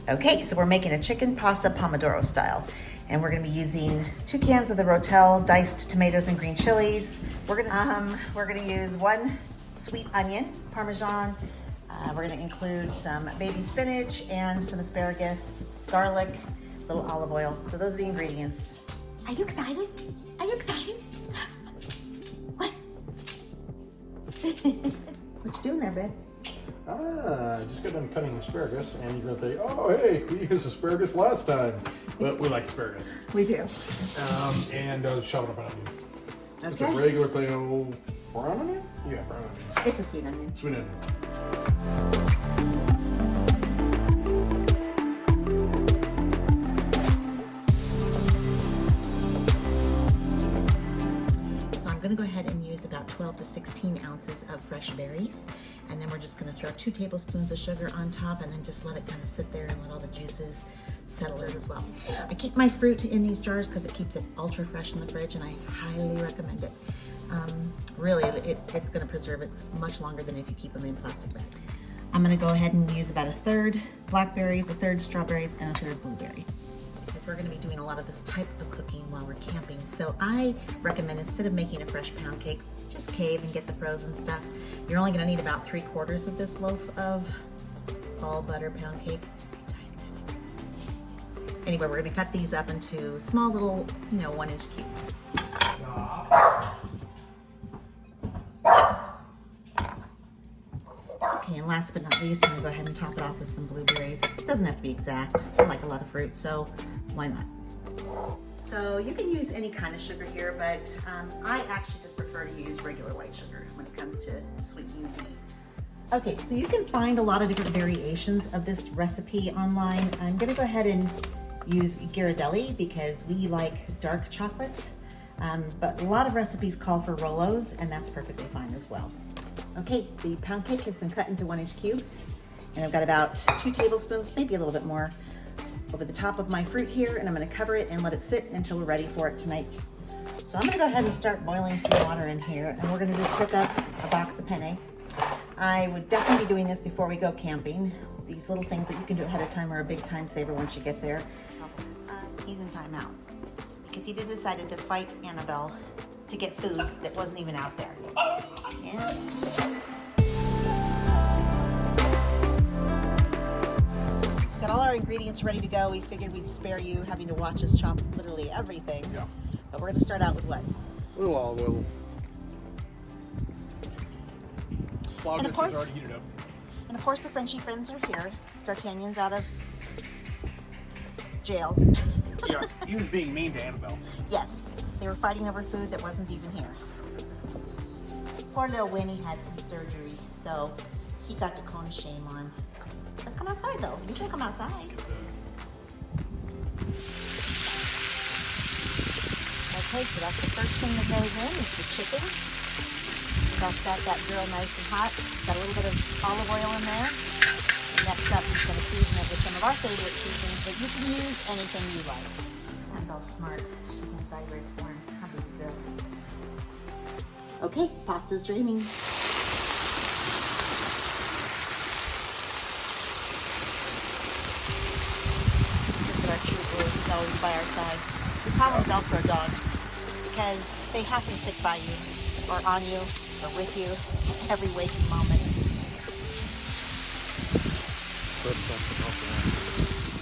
Okay, so we're making a chicken pasta pomodoro style. And we're gonna be using 2 cans of the Rotel, diced tomatoes and green chilies. We're gonna use 1 sweet onion, Parmesan. We're gonna include some baby spinach and some asparagus, garlic, a little olive oil. So those are the ingredients. Are you excited? Are you excited? What? What you doing there, babe? I just got done cutting asparagus, and you're gonna think, oh, hey, we used asparagus last time. But we like asparagus. We do. And shove it up an onion. Okay. Just a regular plain old brown onion? Yeah, brown onion. It's a sweet onion. Sweet onion. I'm going to go ahead and use about 12 to 16 ounces of fresh berries, and then we're just going to throw 2 tablespoons of sugar on top, and then just let it kind of sit there and let all the juices settle in as well. I keep my fruit in these jars because it keeps it ultra fresh in the fridge, and I highly recommend it. Really, it's going to preserve it much longer than if you keep them in plastic bags. I'm going to go ahead and use about 1/3 blackberries, 1/3 strawberries, and 1/3 blueberry. We're going to be doing a lot of this type of cooking while we're camping. So I recommend, instead of making a fresh pound cake, just cave and get the frozen stuff. You're only going to need about 3/4 of this loaf of all butter pound cake. Anyway, we're going to cut these up into small little, 1-inch cubes. Okay, and last but not least, I'm going to go ahead and top it off with some blueberries. It doesn't have to be exact. I like a lot of fruit, so why not? So you can use any kind of sugar here, but I actually just prefer to use regular white sugar when it comes to sweetening the. Okay, so you can find a lot of different variations of this recipe online. I'm going to go ahead and use Ghirardelli because we like dark chocolate, but a lot of recipes call for Rolos, and that's perfectly fine as well. Okay, the pound cake has been cut into 1-inch cubes, and I've got about 2 tablespoons, maybe a little bit more, over the top of my fruit here, and I'm going to cover it and let it sit until we're ready for it tonight. So I'm going to go ahead and start boiling some water in here, and we're going to just cook up a box of penne. I would definitely be doing this before we go camping. These little things that you can do ahead of time are a big time saver once you get there. He's in timeout because he decided to fight Annabelle to get food that wasn't even out there. Yeah. Got all our ingredients ready to go. We figured we'd spare you having to watch us chop literally everything. Yeah. But we're going to start out with what? A little olive oil. Plow is already heated up. And of course the Frenchie friends are here. D'Artagnan's out of jail. Yes, he was being mean to Annabelle. Yes, they were fighting over food that wasn't even here. Poor little Winnie had some surgery, so he got the cone of shame on. But come outside though. You can come outside. Okay, so that's the first thing that goes in is the chicken. So that's got that grill nice and hot. Got a little bit of olive oil in there. And next up, he's going to season it with some of our favorite seasonings, but you can use anything you like. Annabelle's smart. She's inside where it's born. How big a girl. Okay, pasta's draining. Look at our trooper. He's always by our side. We call them Velcro dogs because they have to stick by you or on you or with you every waking moment.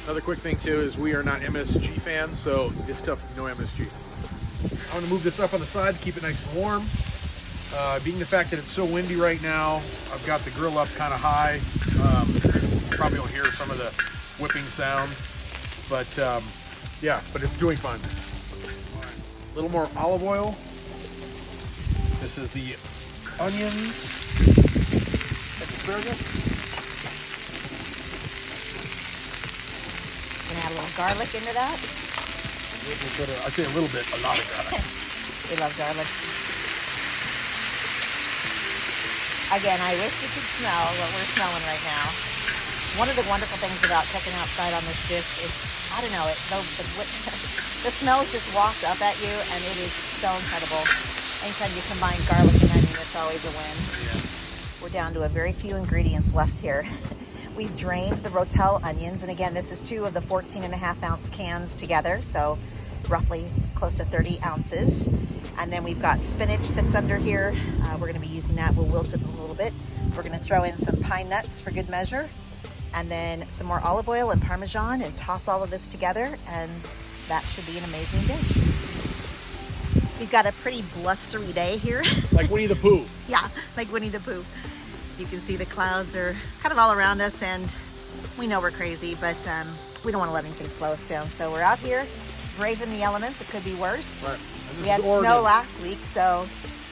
Another quick thing too is we are not MSG fans, so it's tough with no MSG. I'm gonna move this up on the side to keep it nice and warm. Being the fact that it's so windy right now, I've got the grill up kind of high. You probably will hear some of the whipping sound, but yeah, but it's doing fine. A little more olive oil. This is the onions and asparagus. Add a little garlic into that. I'd say a little bit, a lot of garlic. We love garlic. Again, I wish you could smell what we're smelling right now. One of the wonderful things about cooking outside on this dish is, I don't know, the smells just walk up at you, and it is so incredible. Anytime you combine garlic and onion, it's always a win. Yeah. We're down to a very few ingredients left here. We've drained the Rotel onions, and again, this is 2 of the 14.5-ounce cans together, so roughly close to 30 ounces. And then we've got spinach that's under here. We're gonna be using that. We'll wilt it a little bit. We're gonna throw in some pine nuts for good measure, and then some more olive oil and Parmesan, and toss all of this together, and that should be an amazing dish. We've got a pretty blustery day here. Like Winnie the Pooh. Yeah, like Winnie the Pooh. You can see the clouds are kind of all around us, and we know we're crazy, but we don't want to let anything slow us down. So we're out here braving the elements. It could be worse. Right. We had snow last week, so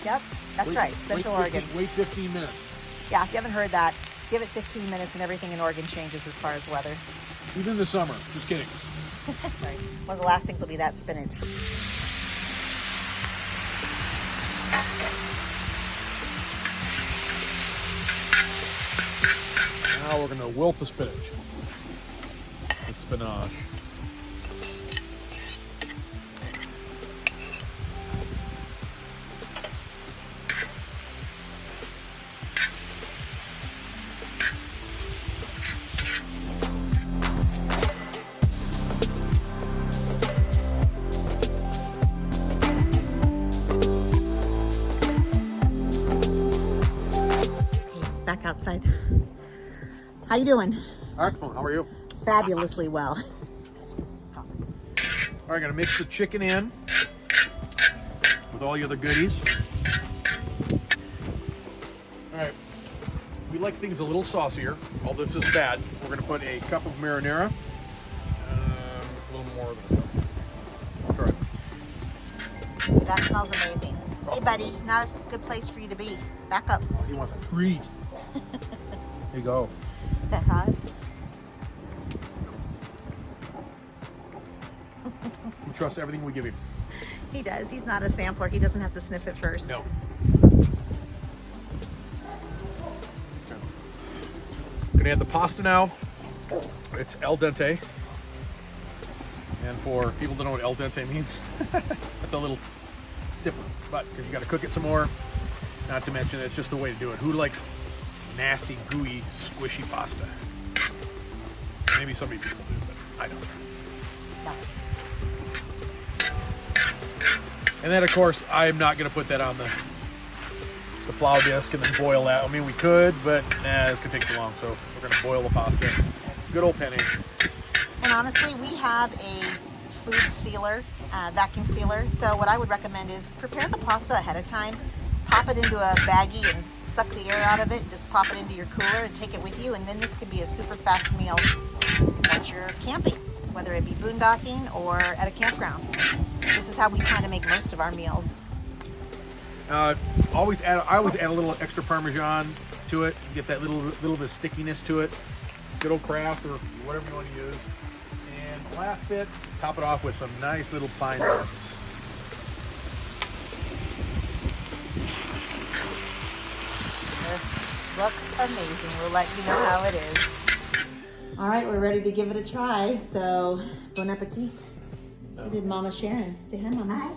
yep, that's right, Central Oregon. Wait 15 minutes. Yeah, if you haven't heard that, give it 15 minutes and everything in Oregon changes as far as weather. Even in the summer. Just kidding. Right. One of the last things will be that spinach. Now we're gonna wilt the spinach. The spinach. Back outside. How you doing? Excellent. How are you? Fabulously well. All right, gonna mix the chicken in with all the other goodies. All right, we like things a little saucier. All this is bad. We're gonna put a cup of marinara. A little more than a cup. All right. That smells amazing. Hey buddy, not a good place for you to be. Back up. Oh, he wants a treat. There you go. That hot? He trusts everything we give him. He does. He's not a sampler. He doesn't have to sniff it first. No. Okay. Gonna add the pasta now. It's al dente. And for people that know what al dente means, that's a little stiffer. But because you got to cook it some more. Not to mention, it's just the way to do it. Who likes nasty, gooey, squishy pasta? Maybe some people do, but I don't. No. And then, of course, I'm not going to put that on the Plow disc and then boil that. I mean, we could, but it's going to take too long. So we're going to boil the pasta. Good old penne. And honestly, we have a food sealer, vacuum sealer. So what I would recommend is prepare the pasta ahead of time. Pop it into a baggie and suck the air out of it. Just pop it into your cooler and take it with you. And then this could be a super fast meal once you're camping, whether it be boondocking or at a campground. This is how we kind of make most of our meals. I always add a little extra Parmesan to it. Get that little bit of stickiness to it. Good old Kraft or whatever you want to use. And the last bit, top it off with some nice little pine nuts. This looks amazing. We'll let you know how it is. All right, we're ready to give it a try. So, bon appetit. Look at Mama Sharon. Say hi, Mama. Hi.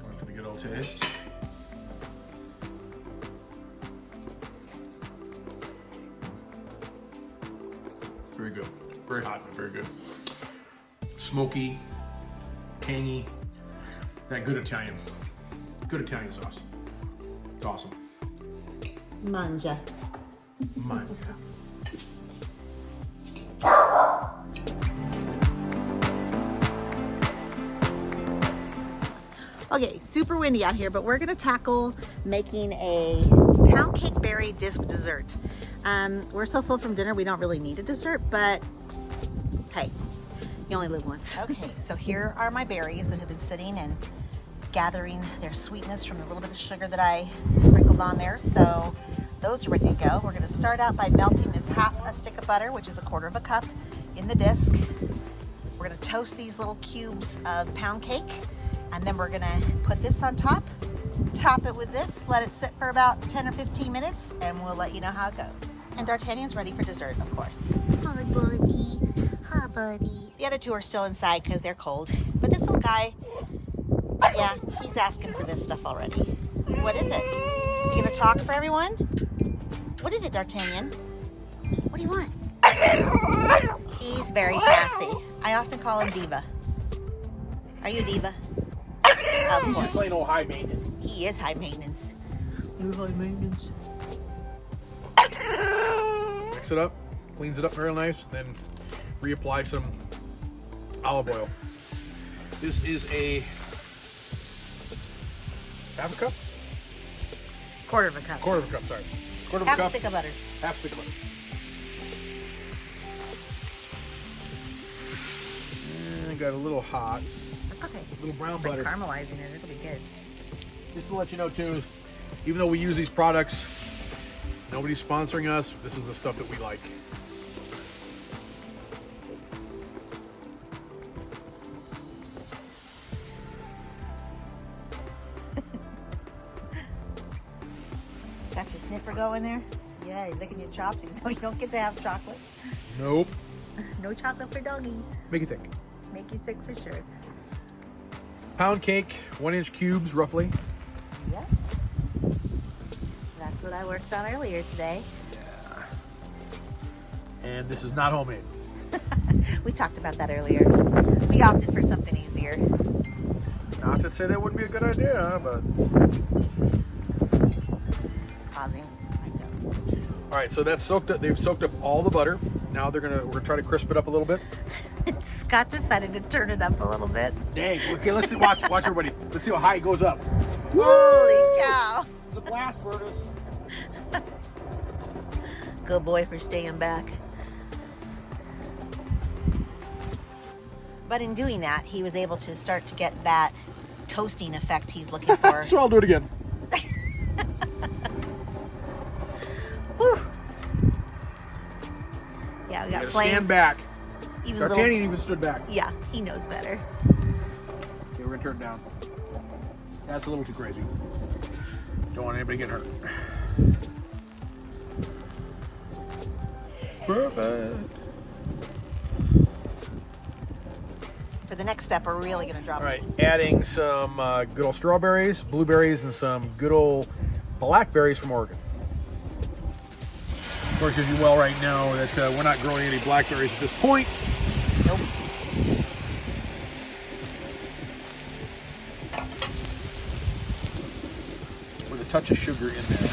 Going for the good old taste. Very good. Very hot, but very good. Smoky, tangy. That good Italian sauce. It's awesome. Manja. Manja. Okay, super windy out here, but we're gonna tackle making a pound cake berry disc dessert. We're so full from dinner, we don't really need a dessert, but hey, you only live once. Okay, so here are my berries that have been sitting and gathering their sweetness from the little bit of sugar that I sprinkled on there. So those are ready to go. We're gonna start out by melting this half a stick of butter, which is 1/4 cup, in the disc. We're gonna toast these little cubes of pound cake, and then we're gonna put this on top it with this, let it sit for about 10 or 15 minutes, and we'll let you know how it goes. And D'Artagnan's ready for dessert, of course. Hi, buddy. Hi, buddy. The other two are still inside because they're cold. But this little guy, yeah, he's asking for this stuff already. What is it? You gonna talk for everyone? What is it, D'Artagnan? What do you want? He's very sassy. I often call him Diva. Are you Diva? Of He's course. plain old high maintenance. He is high maintenance. You're high maintenance. Mix it up, cleans it up very nice, then reapply some olive oil. This is a half a cup? Quarter of a cup. Quarter of a cup, sorry. Quarter of Half a a cup. stick of butter. Half stick of butter. And I got a little hot. That's okay. A little brown It's butter. like caramelizing it. It'll be good. Just to let you know too, is even though we use these products, nobody's sponsoring us. This is the stuff that we like. Got your sniffer going there? Yeah, you're licking your chops. No, you don't get to have chocolate. Nope. No chocolate for doggies. Make it thick. Make you sick for sure. Pound cake, 1-inch cubes roughly. Yep. That's what I worked on earlier today. And this is not homemade. We talked about that earlier. We opted for something easier. Not to say that wouldn't be a good idea, but Pausing. all right. So that's soaked up. They've soaked up all the butter. Now we're gonna try to crisp it up a little bit. Scott decided to turn it up a little bit. Dang. Okay, let's see. Watch everybody. Let's see how high it goes up. Holy cow. The blast furnace. Good boy for staying back. But in doing that, he was able to start to get that toasting effect he's looking for. So I'll do it again. Whew. Yeah, we got Gotta flames. stand back. Even D'Artagnan little, even stood back. yeah, he knows better. Okay, we're gonna turn it down. That's a little too crazy. Don't want anybody getting hurt. Perfect. For the next step, we're really going to drop All right, adding some good old strawberries, blueberries, and some good old blackberries from Oregon. Of course, as you well right know, that we're not growing any blackberries at this point. Nope. With a touch of sugar in there.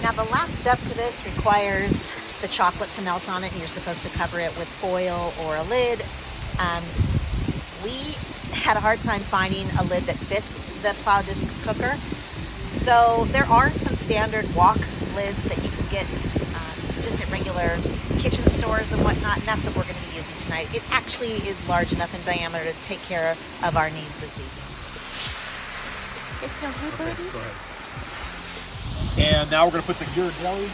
Now the last step to this requires the chocolate to melt on it, and you're supposed to cover it with foil or a lid. We had a hard time finding a lid that fits the Plow disc cooker. So there are some standard wok lids that you can get just at regular kitchen stores and whatnot, and that's what we're going to be using tonight. It actually is large enough in diameter to take care of our needs this evening. It smells good, Okay, baby. go ahead. And now we're going to put the Ghirardelli,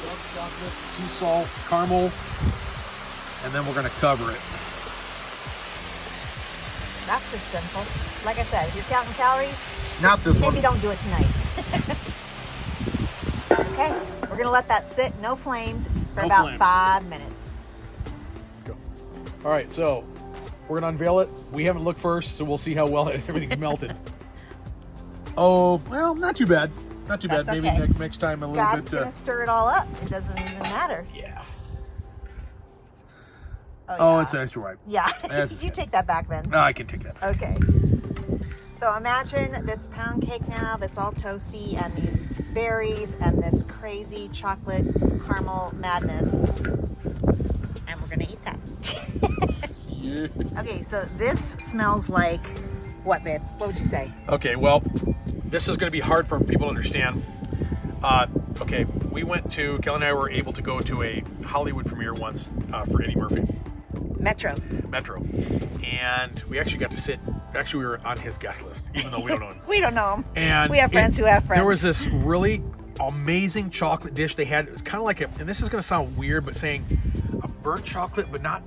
dark chocolate, sea salt, caramel, and then we're going to cover it. That's just simple. Like I said, if you're counting calories, Not this maybe one. don't do it tonight. Okay, we're gonna let that sit, no flame, for No about flame. 5 minutes. Go. All right, so we're going to unveil it. We haven't looked first, so we'll see how well everything's melted. Oh, well, not too bad. Not too That's bad. okay. Maybe next time a little Scott's bit. gonna stir it all up. It doesn't even matter. Yeah. Oh, yeah. It's extra white. Yeah. That's You take that back then. I can take that. Okay. So imagine this pound cake now that's all toasty, and these berries and this crazy chocolate caramel madness. And we're gonna eat that. Yeah. Okay, so this smells like what, babe? What would you say? Okay, well, this is going to be hard for people to understand. Okay, Kelly and I were able to go to a Hollywood premiere once for Eddie Murphy. Metro. And we actually got to sit, we were on his guest list, even though we don't know him. We don't know him. And we have friends who have friends. There was this really amazing chocolate dish they had. It was kind of like and this is going to sound weird, but saying a burnt chocolate, but not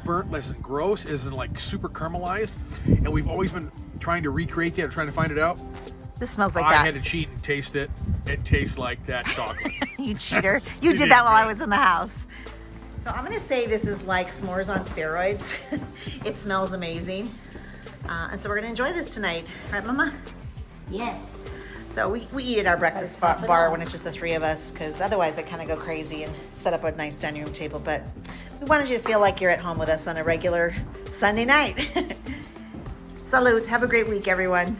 burnt, isn't gross, isn't like super caramelized. And we've always been trying to recreate that, or trying to find it out. This smells like I that. had to cheat and taste it. It tastes like that chocolate. You cheater. You did that while I was in the house. So I'm gonna say this is like s'mores on steroids. It smells amazing. And so we're gonna enjoy this tonight. Right, Mama? Yes. So we eat at our breakfast bar when it's just the three of us, because otherwise I kind of go crazy and set up a nice dining room table. But we wanted you to feel like you're at home with us on a regular Sunday night. Salute. Have a great week, everyone.